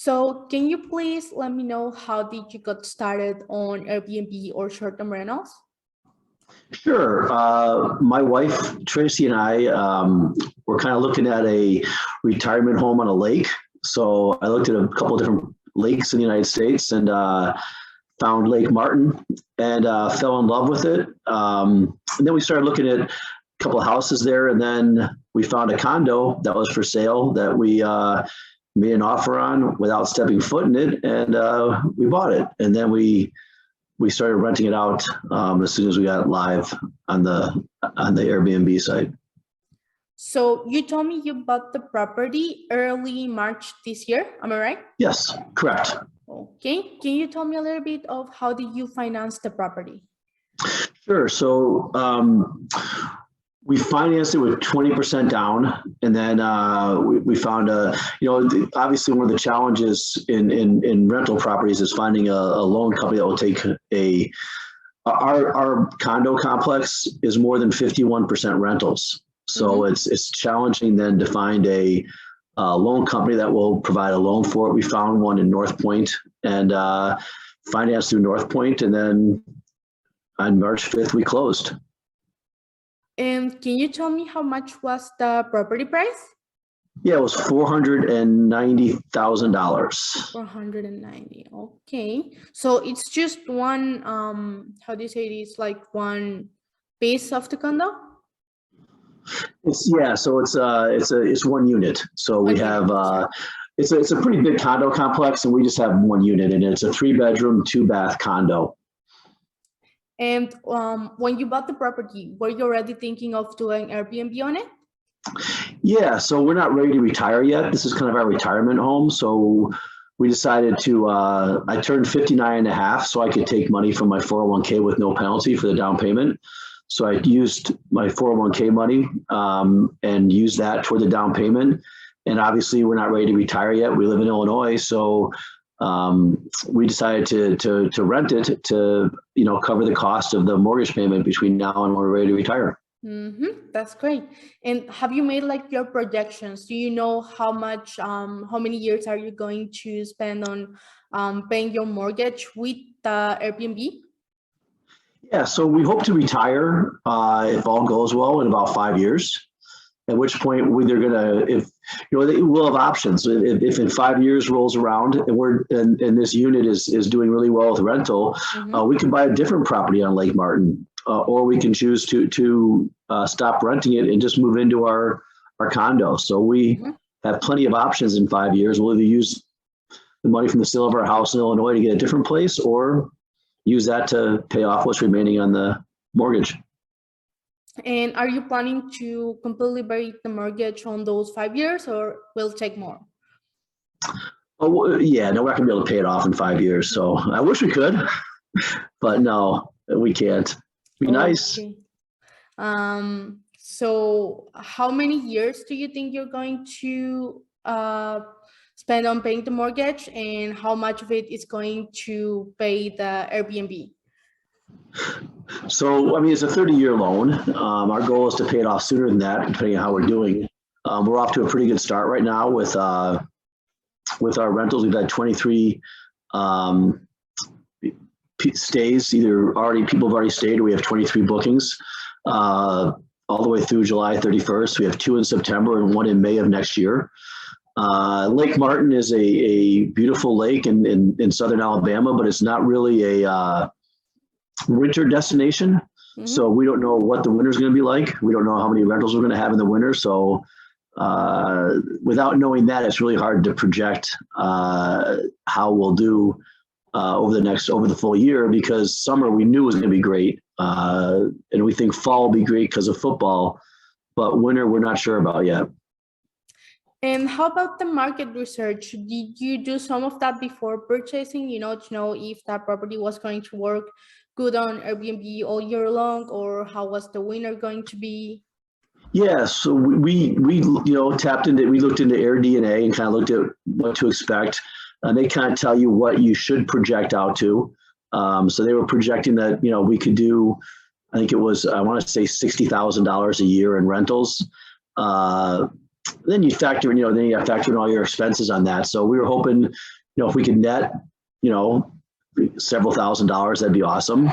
So can you please let me know how did you got started on Airbnb or short-term rentals? Sure. My wife, Tracy, and I were kind of looking at a retirement home on a lake. So I looked at a couple of different lakes in the United States and found Lake Martin and fell in love with it. And then we started looking at a couple of houses there. And then we found a condo that was for sale that we made an offer on without stepping foot in it. And we bought it. And then we started renting it out as soon as we got live on the Airbnb site. So you told me you bought the property early March this year, am I right? Yes, correct. Okay, can you tell me a little bit of how did you finance the property? Sure. So we financed it with 20% down, and then we found obviously one of the challenges in rental properties is finding a loan company that will take our condo complex is more than 51% rentals. So it's challenging then to find a loan company that will provide a loan for it. We found one in North Point and financed through North Point, and then on March 5th we closed. And can you tell me how much was the property price? Yeah, it was $490,000. 490. Okay. So it's just one, how do you say it is, like one piece of the condo? So it's one unit. So we have it's a pretty big condo complex, and we just have one unit, and it's a 3-bedroom, 2-bath condo. And when you bought the property, were you already thinking of doing Airbnb on it? Yeah, so we're not ready to retire yet. This is kind of our retirement home. So we decided to, I turned 59 and a half, so I could take money from my 401k with no penalty for the down payment. So I used my 401k money and used that toward the down payment. And obviously we're not ready to retire yet. We live in Illinois, so we decided to rent it to, cover the cost of the mortgage payment between now and when we're ready to retire. That's great. And have you made like your projections? Do you know how many years are you going to spend on paying your mortgage with the Airbnb? Yeah, so we hope to retire if all goes well in about 5 years. At which point we'll have options. If in 5 years rolls around and this unit is doing really well with rental, we can buy a different property on Lake Martin, or we can choose to stop renting it and just move into our condo. So we have plenty of options in 5 years. We'll either use the money from the sale of our house in Illinois to get a different place, or use that to pay off what's remaining on the mortgage. And are you planning to completely break the mortgage on those 5 years, or will it take more? Oh, yeah, no, we're not gonna be able to pay it off in 5 years. So I wish we could, but no, we can't. It'd be nice. So how many years do you think you're going to spend on paying the mortgage, and how much of it is going to pay the Airbnb? So, I mean, it's a 30-year loan. Our goal is to pay it off sooner than that, depending on how we're doing. We're off to a pretty good start right now with our rentals. We've had 23 stays. People have already stayed, or we have 23 bookings all the way through July 31st. We have 2 in September and 1 in May of next year. Lake Martin is a beautiful lake in southern Alabama, but it's not really a winter destination. So we don't know what the winter is going to be like. We don't know how many rentals we're going to have in the winter. So without knowing that, it's really hard to project how we'll do over the full year, because summer we knew was going to be great. And we think fall will be great because of football, but winter we're not sure about yet. And how about the market research? Did you do some of that before purchasing, to know if that property was going to work good on Airbnb all year long, or how was the winter going to be? Yeah, so we tapped into, we looked into AirDNA and kind of looked at what to expect. They kind of tell you what you should project out to. So they were projecting that, we could do, I think it was, I want to say $60,000 a year in rentals. then you factor in, then you have to factor in all your expenses on that. So we were hoping, if we could net, several $1,000s, that'd be awesome.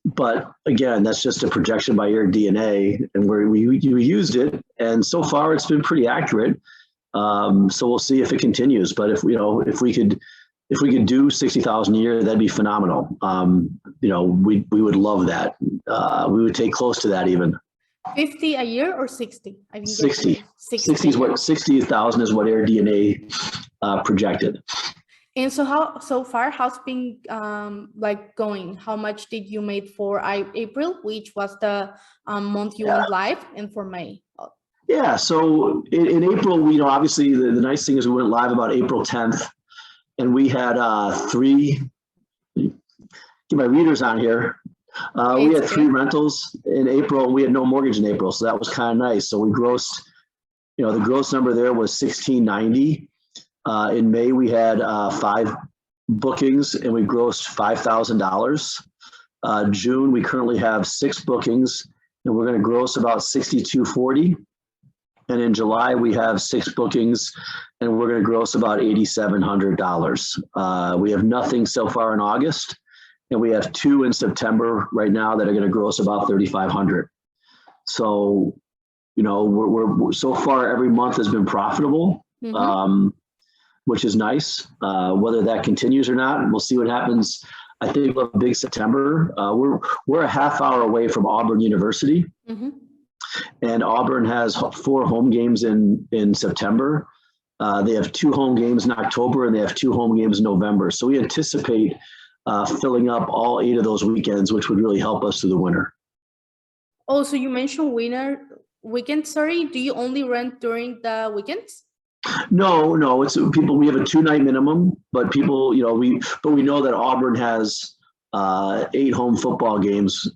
But again, that's just a projection by your DNA, and we used it, and so far it's been pretty accurate. So we'll see if it continues. But if we could do 60,000 a year, that'd be phenomenal. We would love that. We would take close to that even. 50 a year or 60? I think 60. 60,000 is what AirDNA projected. And so far, how's been going? How much did you make for April, which was the month you went live, and for May? Yeah, so in April, obviously the nice thing is we went live about April 10th, and we had get my readers on here. We had 3 rentals in April, and we had no mortgage in April, so that was kind of nice. So we grossed, the gross number there was $1,690. In May, we had 5 bookings, and we grossed $5,000. June, we currently have 6 bookings, and we're going to gross about $6,240. And in July, we have 6 bookings, and we're going to gross about $8,700. We have nothing so far in August, and we have 2 in September right now that are going to gross about $3,500. So, we're so far every month has been profitable. Mm-hmm. Which is nice. Whether that continues or not, we'll see what happens. I think we'll have a big September. We're a half hour away from Auburn University, mm-hmm. and Auburn has 4 home games in September. They have 2 home games in October, and they have 2 home games in November. So we anticipate filling up all 8 of those weekends, which would really help us through the winter. Oh, so you mentioned weekend. Sorry, do you only rent during the weekends? No, it's people. We have a 2-night minimum, but people, we know that Auburn has 8 home football games,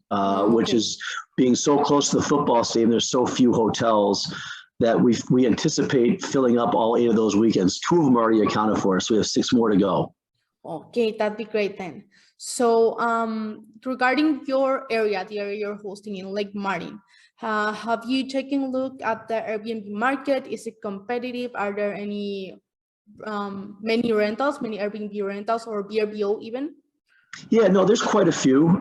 which is being so close to the football stadium. There's so few hotels that we anticipate filling up all 8 of those weekends. 2 of them are already accounted for, so we have 6 more to go. Okay, that'd be great then. So, regarding your area, the area you're hosting in Lake Martin. Have you taken a look at the Airbnb market? Is it competitive? Are there any many Airbnb rentals or VRBO even? Yeah, no, there's quite a few.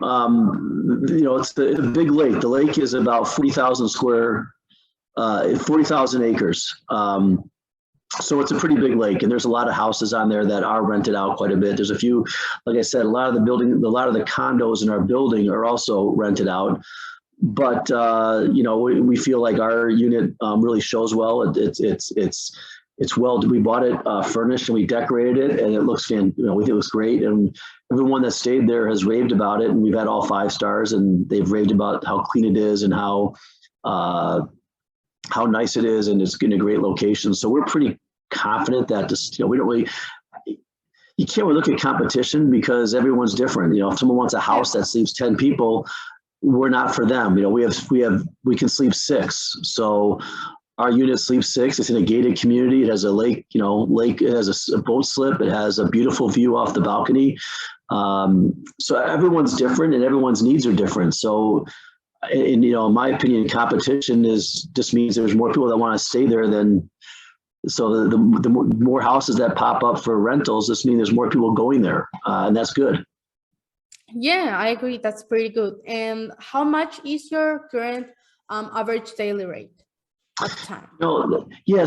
It's the big lake. The lake is about 40,000 acres. So it's a pretty big lake, and there's a lot of houses on there that are rented out quite a bit. There's a few, like I said, a lot of the condos in our building are also rented out. But we feel like our unit really shows well. It's well. We bought it furnished, and we decorated it, and it looks we think it looks great. And everyone that stayed there has raved about it, and we've had all 5 stars, and they've raved about how clean it is and how nice it is, and it's in a great location. So we're pretty confident that we don't really. You can't really look at competition because everyone's different. If someone wants a house that sleeps 10 people. We're not for them. We can sleep 6. So our unit sleeps 6. It's in a gated community. It has a lake, it has a boat slip. It has a beautiful view off the balcony. So everyone's different and everyone's needs are different. So, in my opinion, competition just means there's more people that want to stay there so the more houses that pop up for rentals, this means there's more people going there. And that's good. Yeah, I agree. That's pretty good. And how much is your current average daily rate at the time?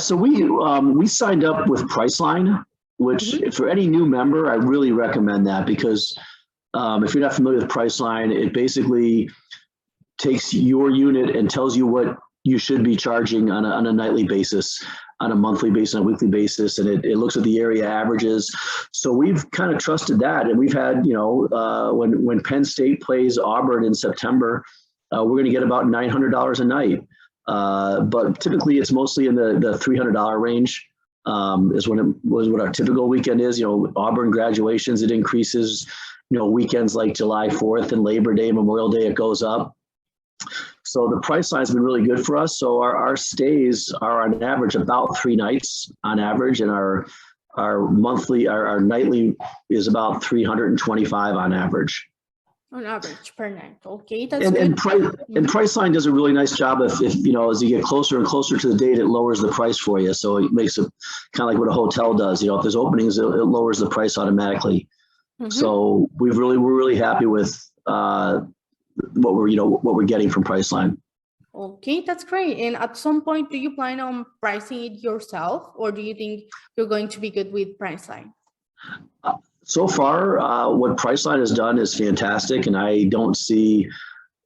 So we signed up with Priceline, which for any new member, I really recommend that because if you're not familiar with Priceline, it basically takes your unit and tells you what you should be charging on a nightly basis, on a monthly basis, on a weekly basis, and it looks at the area averages. So we've kind of trusted that, and we've had, when Penn State plays Auburn in September, we're going to get about $900 a night. But typically, it's mostly in the $300 range. Is what our typical weekend is. Auburn graduations, it increases. Weekends like July 4th and Labor Day, Memorial Day, it goes up. So the Priceline has been really good for us. So our stays are on average about 3 nights on average, and our nightly is about 325 on average. On average per night. Okay, that's And good. Priceline does a really nice job. If you know, as you get closer and closer to the date, it lowers the price for you. So it makes it kind of like what a hotel does. You know, if there's openings, it lowers the price automatically. So we're really happy with what we're getting from Priceline. Okay, that's great. And at some point, do you plan on pricing it yourself, or do you think you're going to be good with Priceline? So far, what Priceline has done is fantastic, and I don't see,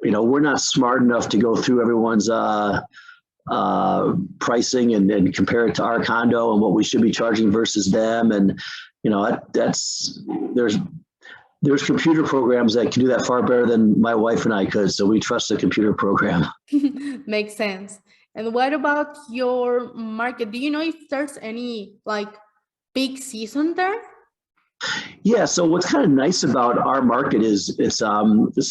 we're not smart enough to go through everyone's pricing and compare it to our condo and what we should be charging versus them. And there's computer programs that can do that far better than my wife and I could. So we trust the computer program. Makes sense. And what about your market? Do you know if there's any like big season there? Yeah, so what's kind of nice about our market is it's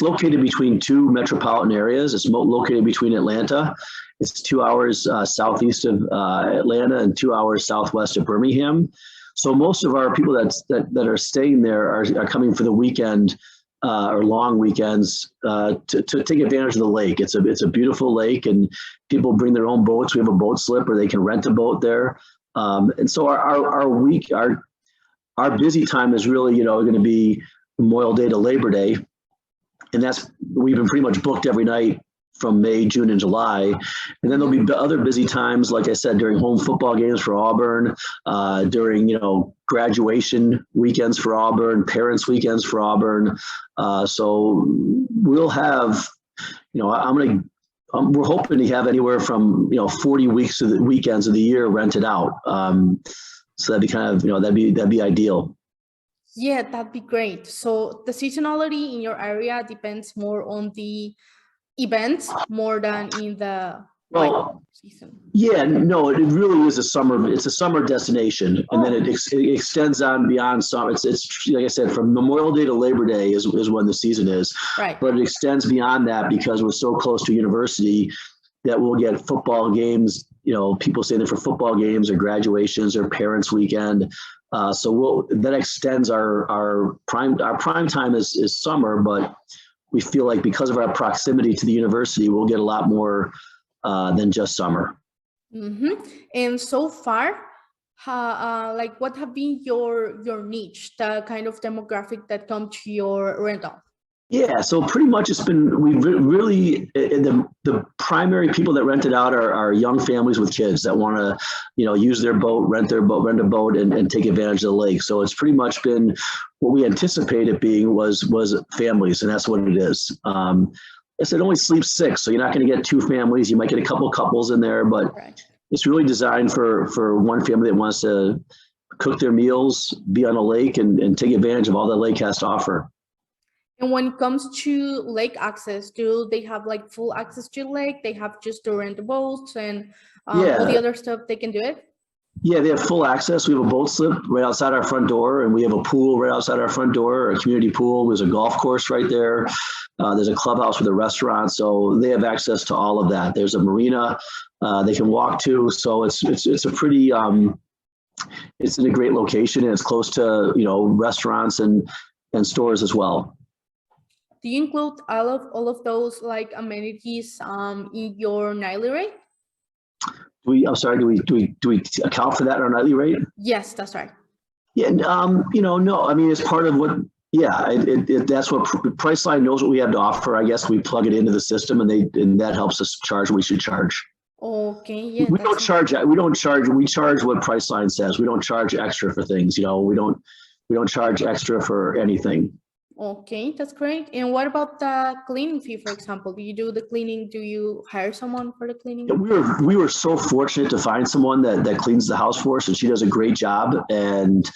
located between two metropolitan areas. It's located between Atlanta. It's 2 hours southeast of Atlanta and 2 hours southwest of Birmingham. So most of our people that are staying there are coming for the weekend or long weekends to take advantage of the lake. It's a beautiful lake, and people bring their own boats. We have a boat slip where they can rent a boat there. And so our busy time is really, going to be Memorial Day to Labor Day. And we've been pretty much booked every night from May, June, and July. And then there'll be other busy times, like I said, during home football games for Auburn, during, graduation weekends for Auburn, parents' weekends for Auburn. So we'll have, we're hoping to have anywhere from, 40 weeks of the weekends of the year rented out. So that'd be kind of, that'd be ideal. Yeah, that'd be great. So the seasonality in your area depends more on the events more than in the season. Yeah, no, it really is it's a summer destination. And then it extends on beyond summer. It's like I said, from Memorial Day to Labor Day is when the season is. Right. But it extends beyond that because we're so close to university that we'll get football games, people staying there for football games or graduations or parents' weekend. So that extends our prime time is summer, but we feel like because of our proximity to the university, we'll get a lot more than just summer. And so far, what have been your niche, the kind of demographic that come to your rental? Yeah, so pretty much we've really, the primary people that rent it out are young families with kids that want to, use their boat, rent a boat and take advantage of the lake. So it's pretty much been what we anticipated being was families, and that's what it is. I said it only sleeps 6, so you're not going to get 2 families. You might get a couple couples in there, but it's really designed for one family that wants to cook their meals, be on a lake and take advantage of all that lake has to offer. And when it comes to lake access, do they have like full access to the lake? They have just to rent the boats and all the other stuff, they can do it? Yeah, they have full access. We have a boat slip right outside our front door, and we have a pool right outside our front door, a community pool. There's a golf course right there. There's a clubhouse with a restaurant. So they have access to all of that. There's a marina they can walk to. So it's a pretty, it's in a great location, and it's close to, restaurants and stores as well. Do you include all of those like amenities in your nightly rate? I'm sorry, do we account for that in our nightly rate? Yes, that's right. Yeah, no, I mean, it's part of what, that's what Priceline knows what we have to offer. I guess we plug it into the system and that helps us charge what we should charge. Okay, yeah. We charge what Priceline says. We don't charge extra for things, we don't charge extra for anything. Okay, that's great. And what about the cleaning fee, for example? Do you do the cleaning? Do you hire someone for the cleaning? We were so fortunate to find someone that cleans the house for us, and she does a great job. And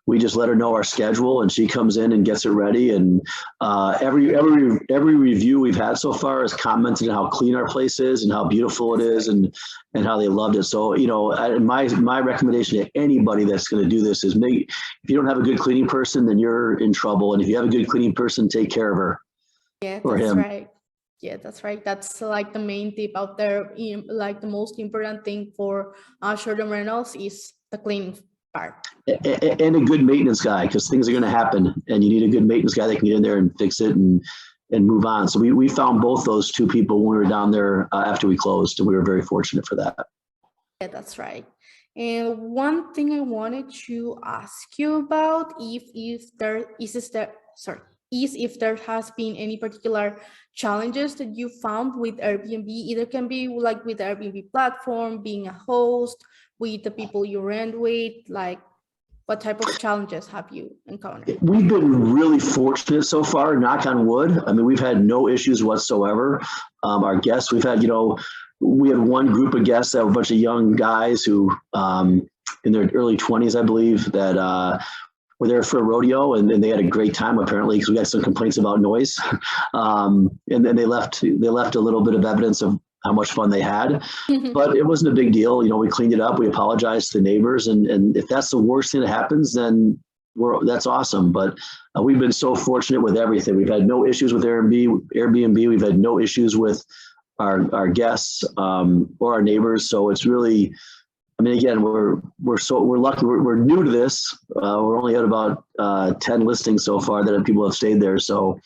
we just let her know our schedule, and she comes in and gets it ready. And every review we've had so far has commented on how clean our place is and how beautiful it is, and how they loved it. So, my recommendation to anybody that's going to do this is if you don't have a good cleaning person, then you're in trouble. And if you have a good cleaning person, take care of her. Yeah, that's right. Yeah, that's right. That's like the main tip out there. Like the most important thing for short-term rentals is the cleaning part. And a good maintenance guy, because things are going to happen, and you need a good maintenance guy that can get in there and fix it and and move on. So we found both those two people when we were down there after we closed, and we were very fortunate for that. Yeah, that's right. And one thing I wanted to ask you about if there has been any particular challenges that you found with Airbnb. Either can be like with the Airbnb platform, being a host, with the people you rent with, like what type of challenges have you encountered? We've been really fortunate so far, knock on wood. I mean, we've had no issues whatsoever. Our guests, we had one group of guests that were a bunch of young guys who, in their early 20s, I believe, that were there for a rodeo, and they had a great time apparently, because we got some complaints about noise. And then they left a little bit of evidence of how much fun they had, but it wasn't a big deal. We cleaned it up. We apologized to the neighbors, and if that's the worst thing that happens, then that's awesome. But we've been so fortunate with everything. We've had no issues with Airbnb. We've had no issues with our guests or our neighbors. So it's really, I mean, again, we're lucky. We're new to this. We're only at about 10 listings so far that people have stayed there. So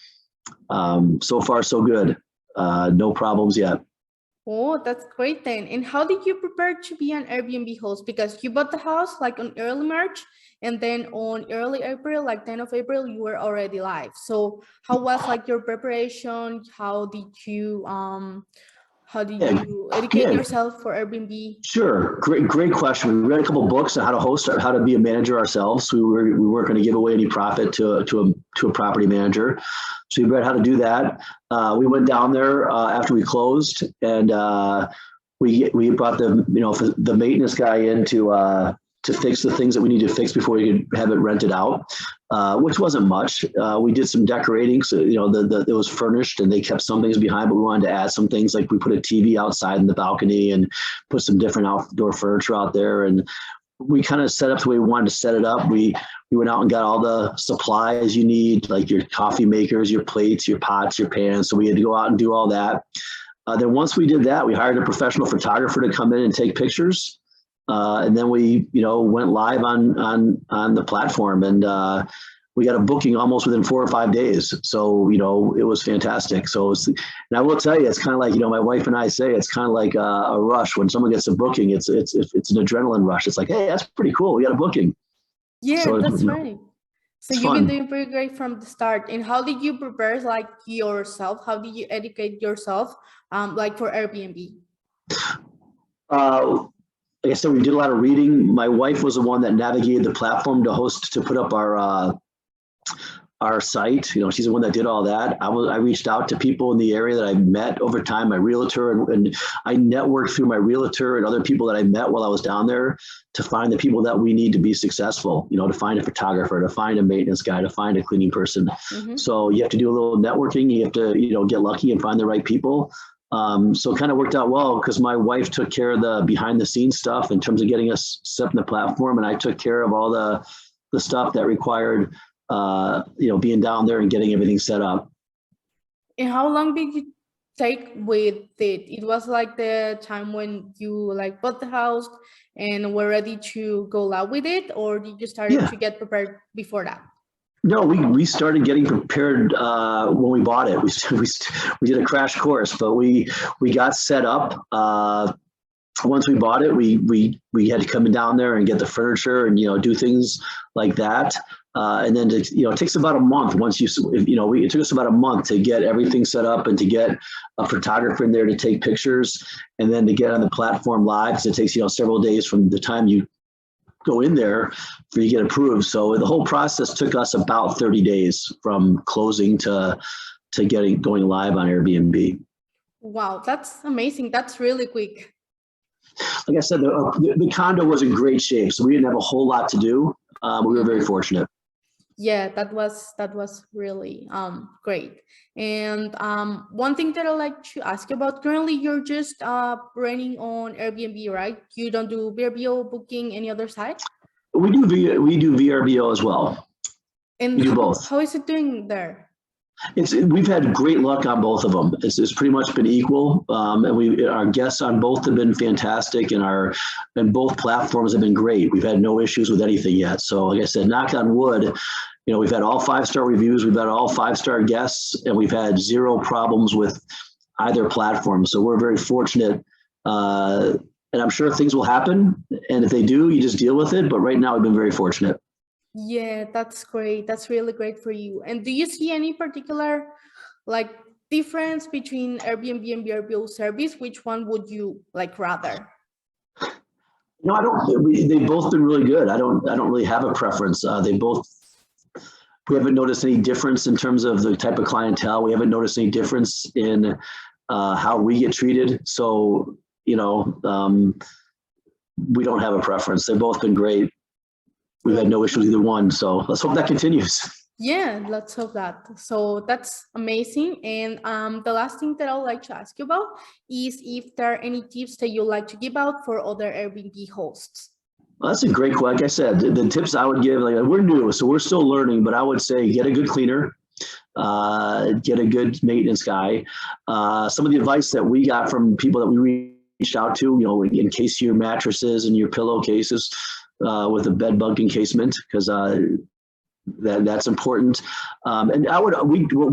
so far so good. No problems yet. Oh, that's great then. And how did you prepare to be an Airbnb host? Because you bought the house like on early March, and then on early April, like 10th of April, you were already live. So how was like your preparation? How did you educate yourself for Airbnb? Sure. Great question. We read a couple of books on how to host, how to be a manager ourselves. We weren't going to give away any profit to a property manager. So we read how to do that. We went down there after we closed, and we brought the maintenance guy in to fix the things that we need to fix before we could have it rented out, which wasn't much. We did some decorating, so it was furnished, and they kept some things behind, but we wanted to add some things, like we put a TV outside in the balcony and put some different outdoor furniture out there, and we kind of set up the way we wanted to set it up. We went out and got all the supplies you need, like your coffee makers, your plates, your pots, your pans. So we had to go out and do all that. Then once we did that, we hired a professional photographer to come in and take pictures. And then we, went live on the platform, and we got a booking almost within 4 or 5 days. So, it was fantastic. So, and I will tell you, it's kind of like, my wife and I say, it's kind of like a rush when someone gets a booking. It's an adrenaline rush. It's like, hey, that's pretty cool. We got a booking. Yeah, so that's right. So you've fun. been doing pretty great from the start. And how did you prepare like yourself? How did you educate yourself like for Airbnb? Like I said, we did a lot of reading. My wife was the one that navigated the platform to put up our site. She's the one that did all that. I reached out to people in the area that I met over time, my realtor, and I networked through my realtor and other people that I met while I was down there to find the people that we need to be successful, to find a photographer, to find a maintenance guy, to find a cleaning person. Mm-hmm. So you have to do a little networking. You have to, get lucky and find the right people. So it kind of worked out well, because my wife took care of the behind the scenes stuff in terms of getting us set up in the platform, and I took care of all the stuff that required being down there and getting everything set up. And how long did you take with it? It was like the time when you like bought the house and were ready to go live with it, or did you start to get prepared before that? No, we started getting prepared when we bought it. We did a crash course, but we got set up. Once we bought it, we had to come down there and get the furniture and do things like that. And then it takes about a month. It took us about a month to get everything set up and to get a photographer in there to take pictures, and then to get on the platform live, because it takes several days from the time you go in there for you to get approved. So the whole process took us about 30 days from closing to going live on Airbnb. Wow, that's amazing. That's really quick. Like I said, the condo was in great shape, so we didn't have a whole lot to do. We were very fortunate. Yeah, that was really great. And one thing that I'd like to ask you about, currently you're just renting on Airbnb, right? You don't do VRBO booking any other site? We do VRBO as well. And we do both. How is it doing there? We've had great luck on both of them. It's pretty much been equal, and our guests on both have been fantastic, and both platforms have been great. We've had no issues with anything yet. So, like I said, knock on wood, we've had all 5-star reviews, we've had all 5-star guests, and we've had 0 problems with either platform. So we're very fortunate. And I'm sure things will happen. And if they do, you just deal with it. But right now, we've been very fortunate. Yeah, that's great. That's really great for you. And do you see any particular like difference between Airbnb and VRBO service? Which one would you like rather? No, I don't. They've both been really good. I don't really have a preference. We haven't noticed any difference in terms of the type of clientele. We haven't noticed any difference in how we get treated. So, we don't have a preference. They've both been great. We've had no issues with either one. So let's hope that continues. Yeah, let's hope that. So that's amazing. And the last thing that I would like to ask you about is if there are any tips that you'd like to give out for other Airbnb hosts. Well, that's a great question. Like I said, the tips I would give, like we're new, so we're still learning, but I would say get a good cleaner, get a good maintenance guy. Some of the advice that we got from people that we reached out to, encase your mattresses and your pillowcases with a bed bug encasement, because that's important. And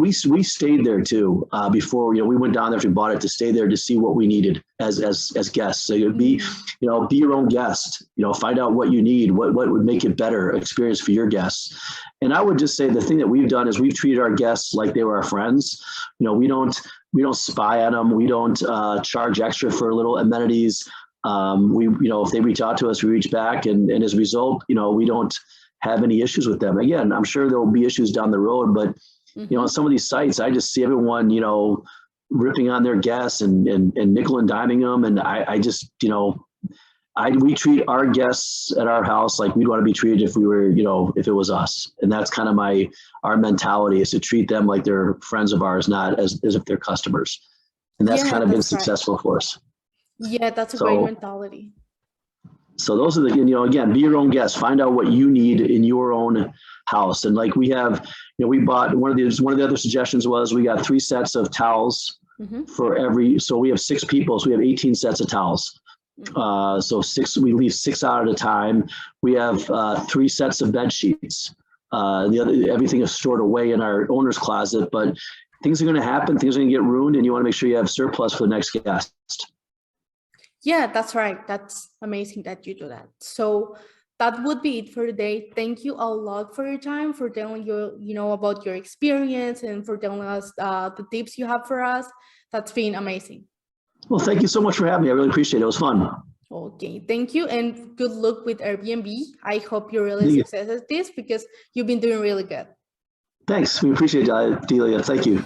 we stayed there too before, we went down there after we bought it to stay there to see what we needed as guests. So be your own guest, find out what you need, what would make it better experience for your guests. And I would just say the thing that we've done is we've treated our guests like they were our friends. We don't spy on them. We don't charge extra for little amenities. If they reach out to us, we reach back. And as a result, we don't have any issues with them. Again, I'm sure there will be issues down the road, but on some of these sites, I just see everyone, ripping on their guests and nickel and diming them. And I just, we treat our guests at our house like we'd want to be treated if we were, if it was us. And that's kind of our mentality, is to treat them like they're friends of ours, not as if they're customers. And that's kind of been successful for us. Yeah, that's a great mentality. So those are again, be your own guest, find out what you need in your own house. And like we have, we bought one of the other suggestions was we got 3 sets of towels for every, so we have 6 people. So we have 18 sets of towels. So we leave 6 out at a time. We have 3 sets of bed sheets. Everything is stored away in our owner's closet, but things are going to happen. Things are going to get ruined, and you want to make sure you have surplus for the next guest. Yeah, that's right. That's amazing that you do that. So that would be it for today. Thank you a lot for your time, for telling about your experience, and for telling us the tips you have for us. That's been amazing. Well, thank you so much for having me. I really appreciate it. It was fun. Okay, thank you, and good luck with Airbnb. I hope you're really successful at this, because you've been doing really good. Thanks. We appreciate it, Delia. Thank you.